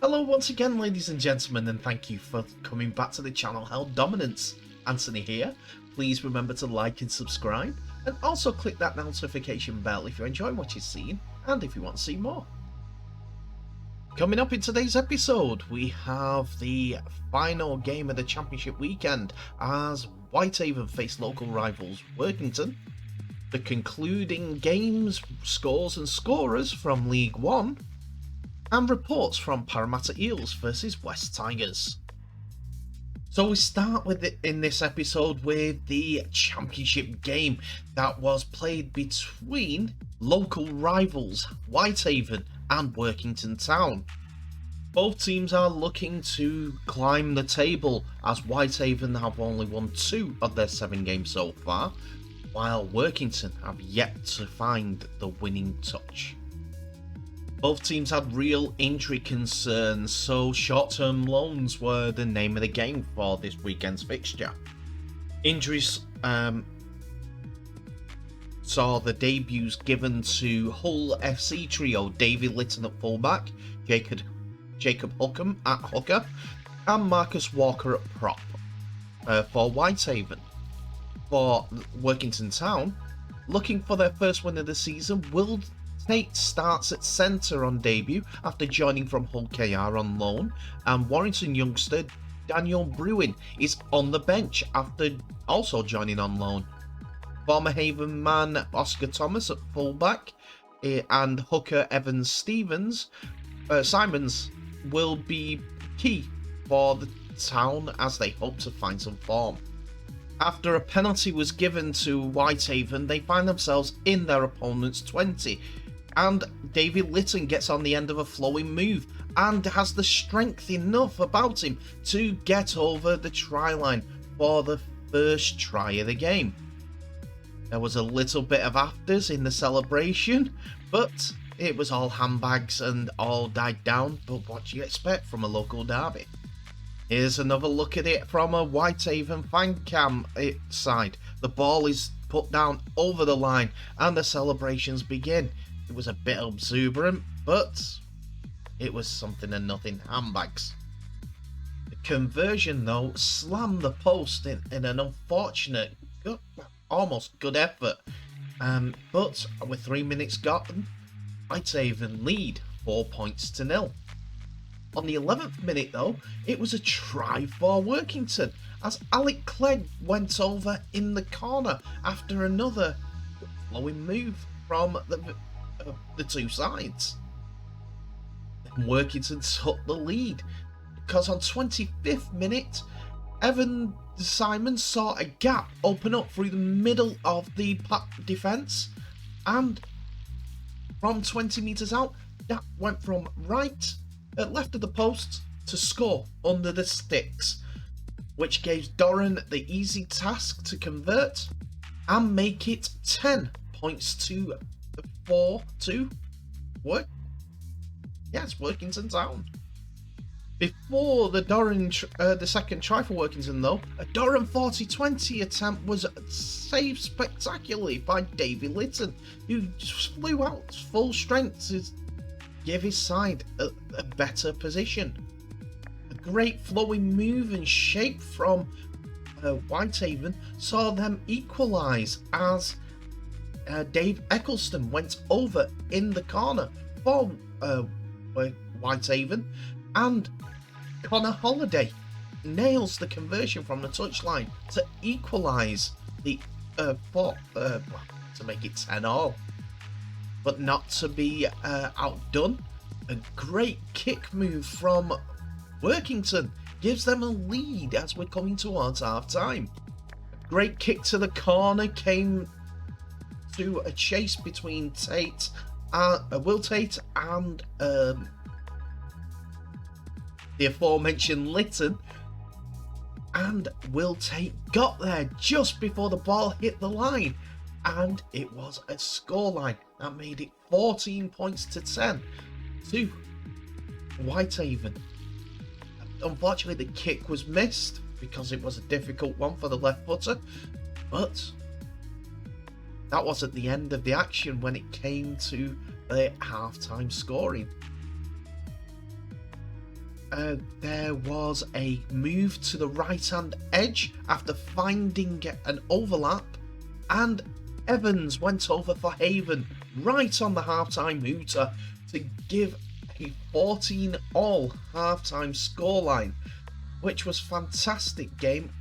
Hello once again, ladies and gentlemen, and thank you for coming back to the channel Held Dominance. Anthony here. Please remember to like and subscribe, and also click that notification bell if you enjoy what you're seeing and if you want to see more. Coming up in today's episode, we have the final game of the championship weekend as Whitehaven face local rivals Workington, the concluding games, scores and scorers from League One, and reports from Parramatta Eels versus West Tigers. So we start with in this episode with the championship game that was played between local rivals Whitehaven and Workington Town. Both teams are looking to climb the table as Whitehaven have only won 2 of their 7 games so far, while Workington have yet to find the winning touch. Both teams had real injury concerns, so short-term loans were the name of the game for this weekend's fixture. Injuries saw the debuts given to Hull FC trio David Litton at fullback, Jacob Hookham at hooker, and Marcus Walker at prop. For Whitehaven. For Workington Town, looking for their first win of the season, Will Tate starts at centre on debut after joining from Hull KR on loan, and Warrington youngster Daniel Bruin is on the bench after also joining on loan. Former Haven man Oscar Thomas at fullback and hooker Evan Simons will be key for the Town as they hope to find some form. After a penalty was given to Whitehaven, they find themselves in their opponent's 20. And David Litton gets on the end of a flowing move and has the strength enough about him to get over the try line for the first try of the game. There was a little bit of afters in the celebration, but it was all handbags and all died down. But what do you expect from a local derby? Here's another look at it from a Whitehaven fan cam side. The ball is put down over the line and the celebrations begin. It was a bit exuberant, but it was something and nothing handbags. The conversion, though, slammed the post in an unfortunate, almost good effort. But with 3 minutes gone, Whitehaven lead 4 points to 0. On the 11th minute, though, it was a try for Workington as Alec Clegg went over in the corner after another flowing move from the two sides. Then Workington took the lead because on 25th minute, Evan Simons saw a gap open up through the middle of the defence, and from 20 metres out, that went from left of the post to score under the sticks, which gave Doran the easy task to convert and make it 10 points to 4-2. Yes, Workington Town. Before the second try for Workington, though, a Doran 40-20 attempt was saved spectacularly by David Litton, who flew out full strength to give his side a better position. A great flowing move and shape from Whitehaven saw them equalise as Dave Eccleston went over in the corner for Whitehaven, and Connor Holliday nails the conversion from the touchline to equalise the to make it 10-all. But not to be outdone, a great kick move from Workington gives them a lead as we're coming towards half time. A great kick to the corner came to a chase between Will Tate and the aforementioned Litton, and Will Tate got there just before the ball hit the line, and it was a scoreline that made it 14 points to 10 to Whitehaven. Unfortunately, the kick was missed because it was a difficult one for the left footer, but that wasn't the end of the action when it came to the half-time scoring. there was a move to the right-hand edge after finding an overlap, and Evans went over for Haven right on the half-time hooter to give a 14-all half-time scoreline, which was fantastic game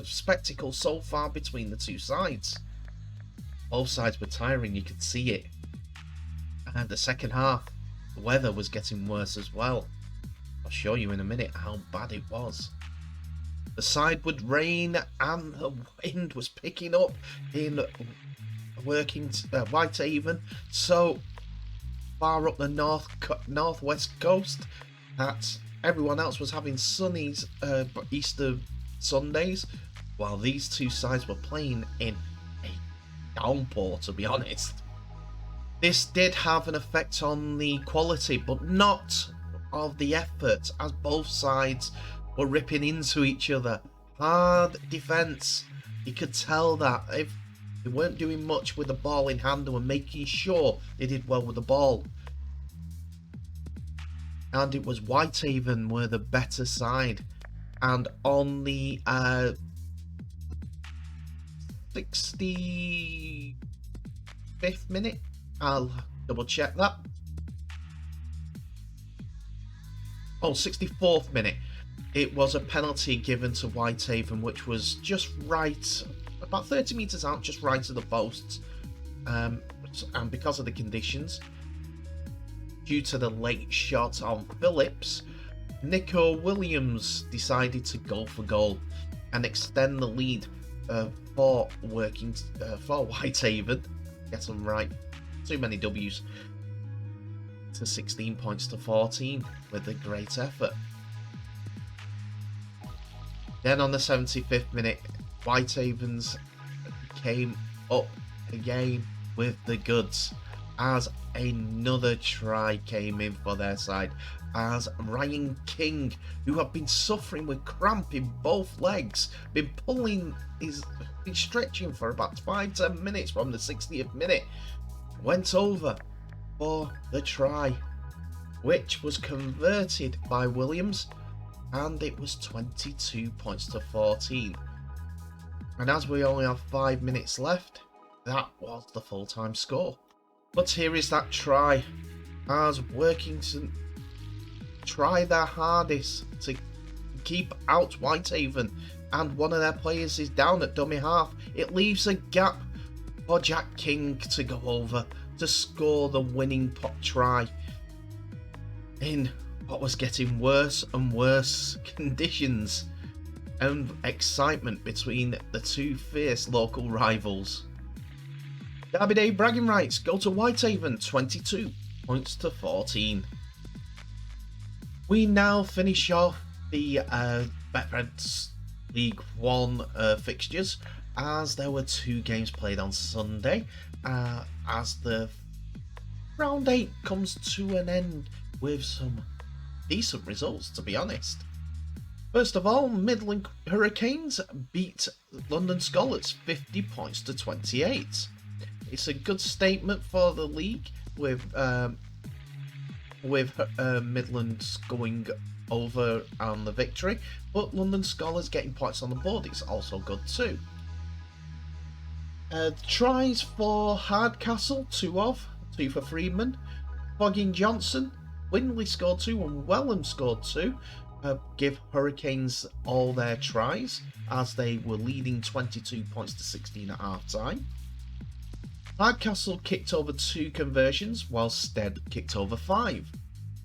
spectacle so far between the two sides. Both sides were tiring, you could see it. And the second half, the weather was getting worse as well. I'll show you in a minute how bad it was. The side would rain and the wind was picking up in Whitehaven, so far up the northwest coast that everyone else was having sunny Easter Sundays, while these two sides were playing in a downpour, to be honest. This did have an effect on the quality, but not of the effort, as both sides were ripping into each other. Hard defence. You could tell that if they weren't doing much with the ball in hand, they were making sure they did well with the ball. And it was Whitehaven were the better side. And on the 65th minute, I'll double check that. 64th minute. It was a penalty given to Whitehaven, which was just right, about 30 metres out, just right of the posts. And because of the conditions, due to the late shot on Phillips, Nico Williams decided to go for goal and extend the lead for Whitehaven. Get them right. Too many W's. To 16 points to 14 with a great effort. Then on the 75th minute, Whitehavens came up again with the goods as another try came in for their side, as Ryan King, who had been suffering with cramp in both legs, been stretching for about 5-10 minutes from the 60th minute, went over for the try, which was converted by Williams, and it was 22 points to 14. And as we only have 5 minutes left, that was the full-time score. But here is that try, as Workington try their hardest to keep out Whitehaven, and one of their players is down at dummy half. It leaves a gap for Jack King to go over to score the winning try in what was getting worse and worse conditions and excitement between the two fierce local rivals. Derby Day bragging rights go to Whitehaven, 22 points to 14. We now finish off the Betfred League 1 fixtures, as there were 2 games played on Sunday, as the round 8 comes to an end with some decent results, to be honest. First of all, Midland Hurricanes beat London Skolars 50 points to 28. It's a good statement for the league, with Midlands going over on the victory, but London Skolars getting points on the board is also good too. Tries for Hardcastle, 2 for Freeman. Fogging Johnson, Windley scored 2 and Wellham scored 2. Give Hurricanes all their tries, as they were leading 22 points to 16 at half time. Hardcastle kicked over 2 conversions, while Stead kicked over 5.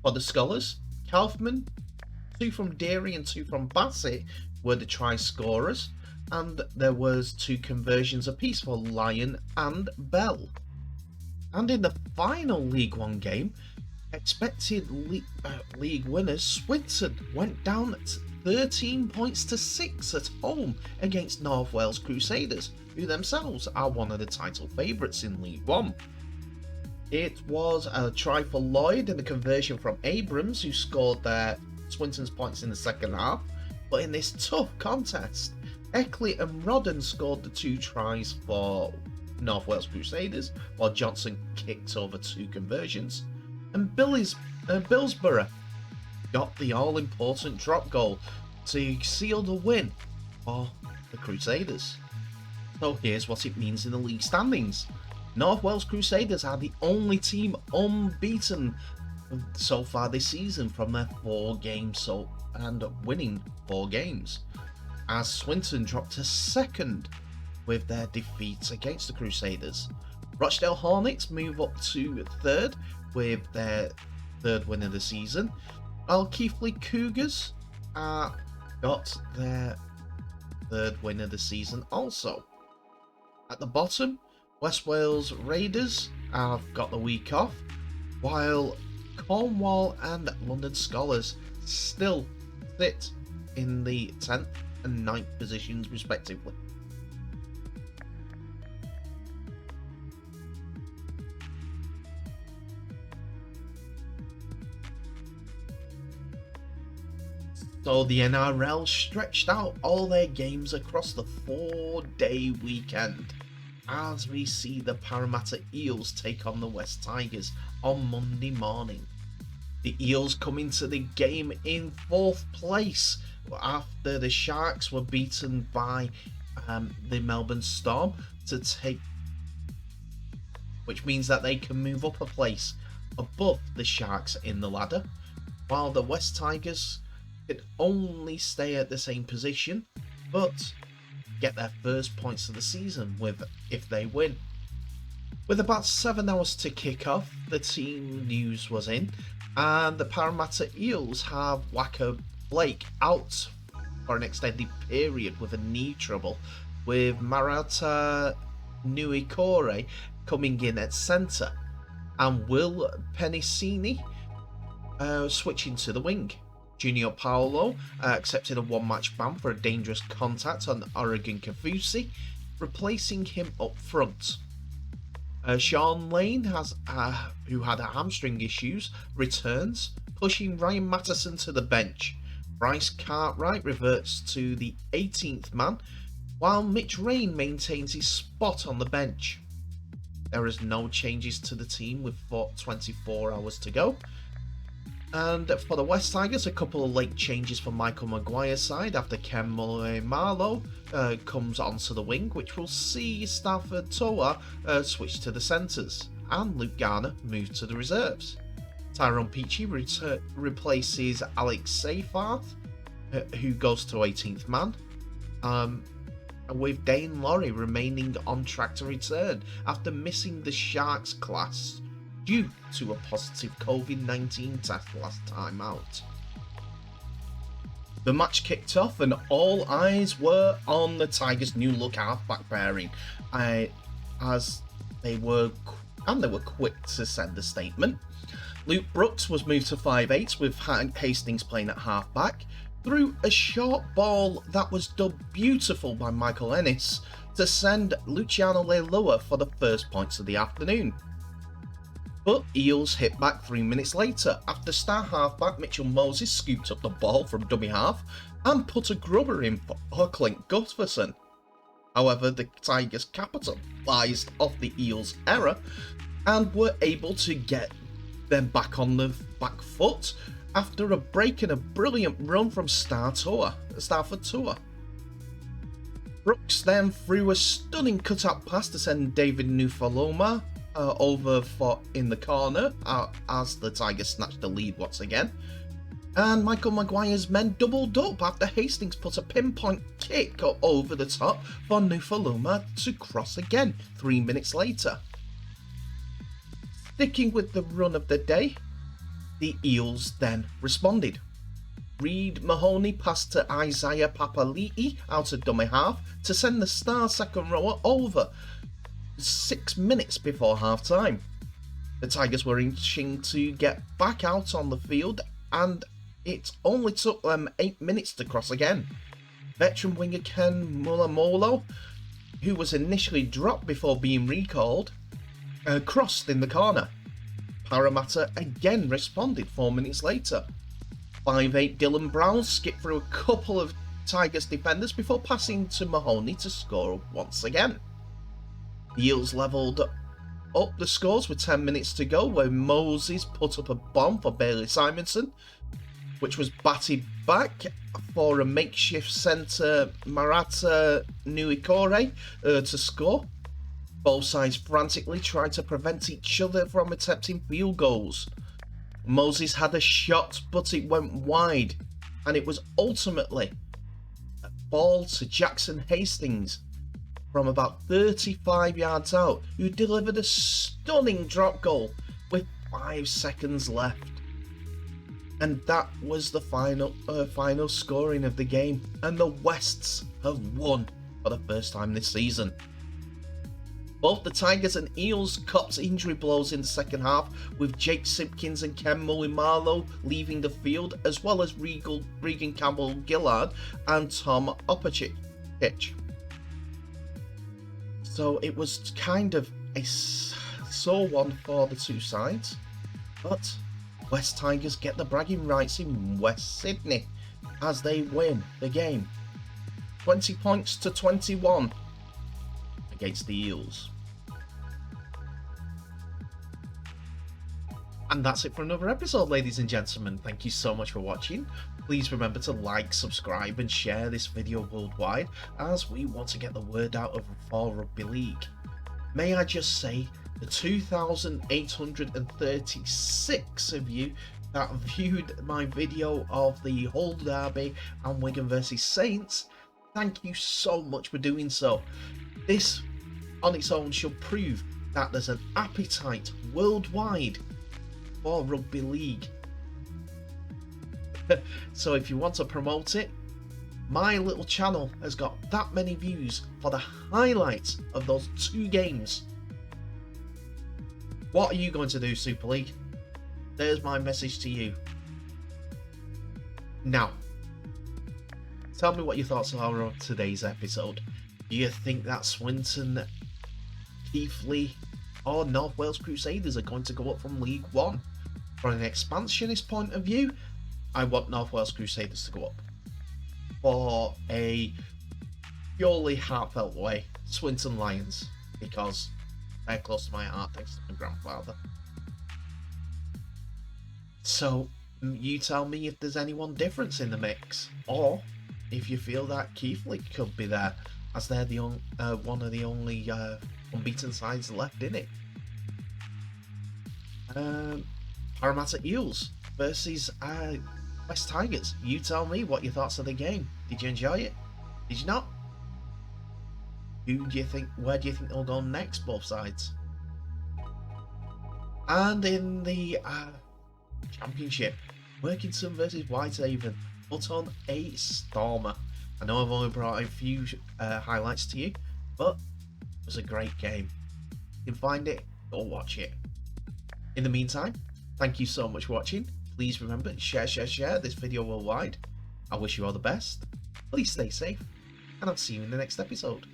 For the Scholars, Kaufman, 2 from Deary and 2 from Bassett were the try scorers, and there was 2 conversions apiece for Lyon and Bell. And in the final League One game, expected league winners Swinton went down at 13 points to 6 at home against North Wales Crusaders, who themselves are one of the title favourites in League One. It was a try for Lloyd and a conversion from Abrams, who scored their Swinton's points in the second half. But in this tough contest, Eckley and Rodden scored the 2 tries for North Wales Crusaders, while Johnson kicked over 2 conversions. And Billsborough got the all-important drop goal to seal the win for the Crusaders. So here's what it means in the league standings. North Wales Crusaders are the only team unbeaten so far this season from their 4 games and winning 4 games, as Swinton dropped to second with their defeats against the Crusaders. Rochdale Hornets move up to third with their 3rd win of the season, while Keighley Cougars got their 3rd win of the season also. At the bottom, West Wales Raiders have got the week off, while Cornwall and London Scholars still sit in the 10th and 9th positions respectively. So the NRL stretched out all their games across the 4-day weekend, as we see the Parramatta Eels take on the West Tigers on Monday morning. The Eels come into the game in 4th place after the Sharks were beaten by the Melbourne Storm which means that they can move up a place above the Sharks in the ladder, while the West Tigers could only stay at the same position but get their first points of the season if they win. With about 7 hours to kick off, the team news was in, and the Parramatta Eels have Waka Blake out for an extended period with a knee trouble, with Marata Nuikore coming in at centre and Will Penicini switching to the wing. Junior Paolo accepted a 1-match ban for a dangerous contact on Oregon Kafusi, replacing him up front. Sean Lane, who had hamstring issues, returns, pushing Ryan Matterson to the bench. Bryce Cartwright reverts to the 18th man, while Mitch Rain maintains his spot on the bench. There is no changes to the team with 24 hours to go. And for the West Tigers, a couple of late changes for Michael Maguire's side after Ken Marlow comes onto the wing, which will see Stafford Toa switch to the centres, and Luke Garner move to the reserves. Tyrone Peachy replaces Alex Seyfarth, who goes to 18th man, with Dane Laurie remaining on track to return after missing the Sharks class due to a positive COVID-19 test last time out. The match kicked off and all eyes were on the Tigers' new look halfback pairing, as they were quick to send a statement. Luke Brooks was moved to 5'8" with Hastings playing at halfback, through a short ball that was dubbed beautiful by Michael Ennis to send Luciano Leilua for the first points of the afternoon. But Eels hit back 3 minutes later after star halfback Mitchell Moses scooped up the ball from dummy half and put a grubber in for Clint Gustafson. However, the Tigers capitalised off the Eels' error and were able to get them back on the back foot after a break and a brilliant run from Stafford Toa. Brooks then threw a stunning cut-out pass to send David Nufaloma over in the corner as the Tigers snatched the lead once again. And Michael Maguire's men doubled up after Hastings put a pinpoint kick over the top for Nufaloma to cross again 3 minutes later. Sticking with the run of the day, the Eels then responded. Reid Mahoney passed to Isaiah Papali'i out of dummy half to send the star second rower over 6 minutes before half time. The Tigers were inching to get back out on the field, and it only took them 8 minutes to cross again. Veteran winger Ken Mulamolo, who was initially dropped before being recalled, crossed in the corner. Parramatta again responded 4 minutes later. 5'8" Dylan Brown skipped through a couple of Tigers defenders before passing to Mahoney to score once again. The Eels levelled up the scores with 10 minutes to go when Moses put up a bomb for Bailey Simonson. which was batted back for a makeshift centre, Marata Nuikore, to score. Both sides frantically tried to prevent each other from attempting field goals. Moses had a shot, but it went wide, and it was ultimately a ball to Jackson Hastings from about 35 yards out, who delivered a stunning drop goal with 5 seconds left. And that was the final scoring of the game, and the Wests have won for the first time this season. Both the Tigers and Eels copped injury blows in the second half, with Jake Simpkins and Ken Mullen-Marlowe leaving the field, as well as Regan Campbell-Gillard and Tom Opachich. So it was kind of a sore one for the two sides, but West Tigers get the bragging rights in West Sydney as they win the game 20 points to 21 against the Eels. And that's it for another episode, ladies and gentlemen. Thank you so much for watching. Please remember to like, subscribe and share this video worldwide, as we want to get the word out for Rugby League. May I just say, the 2,836 of you that viewed my video of the Hull Derby and Wigan versus Saints, thank you so much for doing so. This on its own should prove that there's an appetite worldwide for Rugby League. So if you want to promote it, my little channel has got that many views for the highlights of those 2 games. What are you going to do, Super League? There's my message to you. Now, tell me what your thoughts are on today's episode. Do you think that Swinton, Keighley or North Wales Crusaders are going to go up from League One? From an expansionist point of view, I want North Wales Crusaders to go up. For a purely heartfelt way, Swinton Lions, because they're close to my heart thanks to my grandfather. So you tell me if there's anyone different in the mix, or if you feel that Keighley could be there, as they're the one of the only unbeaten sides left in it. Parramatta Eels versus West Tigers. You tell me what your thoughts of the game. Did you enjoy it? Did you not? Who do you think? Where do you think they'll go next? Both sides. And in the Championship, Workington versus Whitehaven put on a stormer. I know I've only brought a few highlights to you, but it was a great game. You can find it, go watch it. In the meantime, thank you so much for watching. Please remember to share this video worldwide. I wish you all the best. Please stay safe, and I'll see you in the next episode.